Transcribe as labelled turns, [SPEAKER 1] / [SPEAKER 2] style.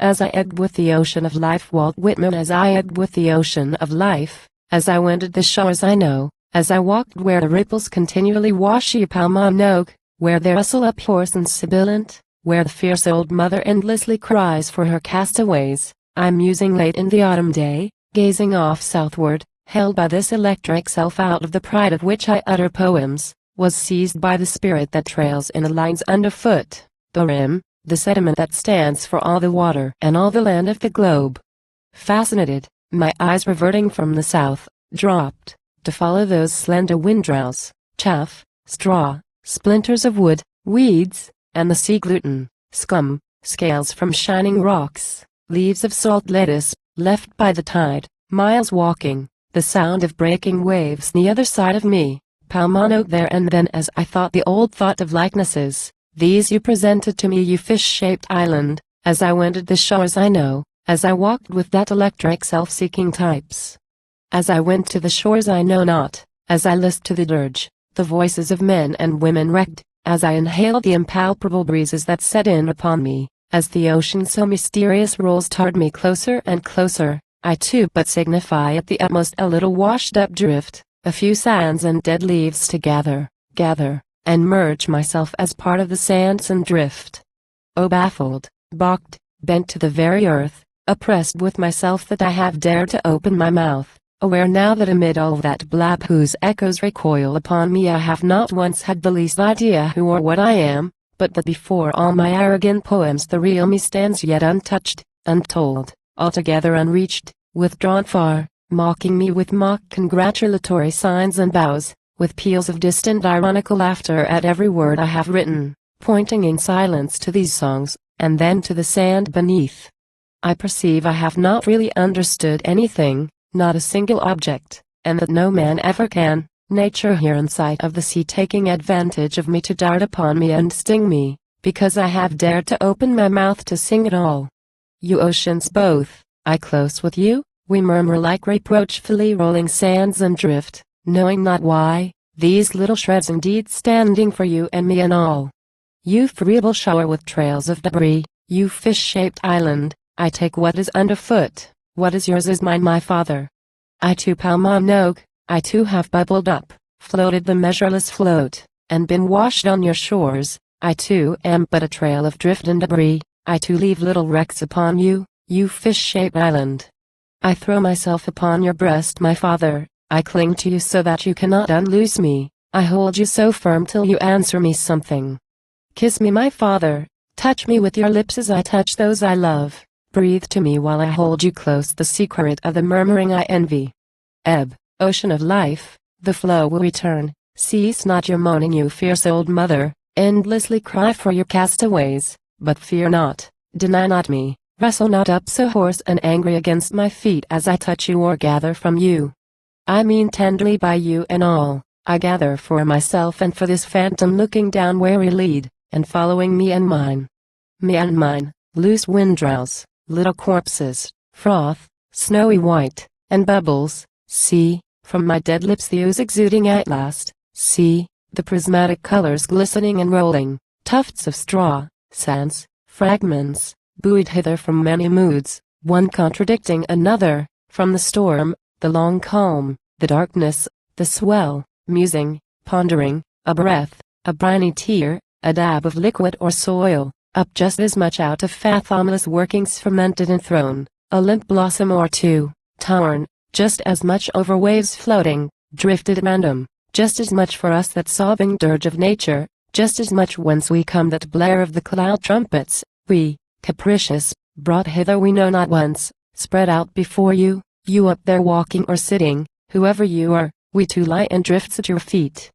[SPEAKER 1] as I ebbed with the ocean of life. Walt Whitman. As I ebbed with the ocean of life, as I wended the shores I know, as I walked where the ripples continually wash ye Palmanoke, where they rustle up hoarse and sibilant, where the fierce old mother endlessly cries for her castaways, I'm musing late in the autumn day, gazing off southward, held by this electric self out of the pride of which I utter poems, was seized by the spirit that trails in the lines underfoot, the rim, the sediment that stands for all the water and all the land of the globe. Fascinated, my eyes reverting from the south, dropped, to follow those slender windrows, chaff, straw, splinters of wood, weeds, and the sea gluten, scum, scales from shining rocks, leaves of salt lettuce, left by the tide, miles walking, the sound of breaking waves the other side of me, Palmanoke there. And then, as I thought the old thought of likenesses, these you presented to me, you fish-shaped island, as I wended the shores I know, as I walked with that electric self-seeking types. As I went to the shores I know not, as I listened to the dirge, the voices of men and women wrecked, as I inhaled the impalpable breezes that set in upon me, as the ocean so mysterious rolls toward me closer and closer, I too but signify at the utmost a little washed-up drift, a few sands and dead leaves to gather, and merge myself as part of the sands and drift. Oh, baffled, balked, bent to the very earth, oppressed with myself that I have dared to open my mouth, aware now that amid all that blab whose echoes recoil upon me I have not once had the least idea who or what I am, but that before all my arrogant poems the real me stands yet untouched, untold, altogether unreached, withdrawn far, mocking me with mock congratulatory signs and bows, with peals of distant ironical laughter at every word I have written, pointing in silence to these songs, and then to the sand beneath. I perceive I have not really understood anything, not a single object, and that no man ever can, nature here in sight of the sea taking advantage of me to dart upon me and sting me, because I have dared to open my mouth to sing at all. You oceans both, I close with you, we murmur like reproachfully rolling sands and drift, knowing not why, these little shreds indeed standing for you and me and all. You friable shore with trails of debris, you fish-shaped island, I take what is underfoot. What is yours is mine, my father. I too, Palmanoke, I too have bubbled up, floated the measureless float, and been washed on your shores. I too am but a trail of drift and debris. I too leave little wrecks upon you, you fish-shaped island. I throw myself upon your breast, my father. I cling to you so that you cannot unloose me. I hold you so firm till you answer me something. Kiss me, my father. Touch me with your lips as I touch those I love. Breathe to me while I hold you close, the secret of the murmuring I envy. Ebb, ocean of life, the flow will return, cease not your moaning, you fierce old mother, endlessly cry for your castaways, but fear not, deny not me, wrestle not up so hoarse and angry against my feet as I touch you or gather from you. I mean tenderly by you and all, I gather for myself and for this phantom looking down where you lead, and following me and mine. Me and mine, loose windrows. Little corpses, froth, snowy white, and bubbles, see, from my dead lips the ooze exuding at last, see, the prismatic colors glistening and rolling, tufts of straw, sands, fragments, buoyed hither from many moods, one contradicting another, from the storm, the long calm, the darkness, the swell, musing, pondering, a breath, a briny tear, a dab of liquid or soil. Up just as much out of fathomless workings fermented and thrown, a limp blossom or two, torn, just as much over waves floating, drifted at random, just as much for us that sobbing dirge of nature, just as much whence we come that blare of the cloud trumpets, we, capricious, brought hither we know not whence, spread out before you, you up there walking or sitting, whoever you are, we too lie in drifts at your feet.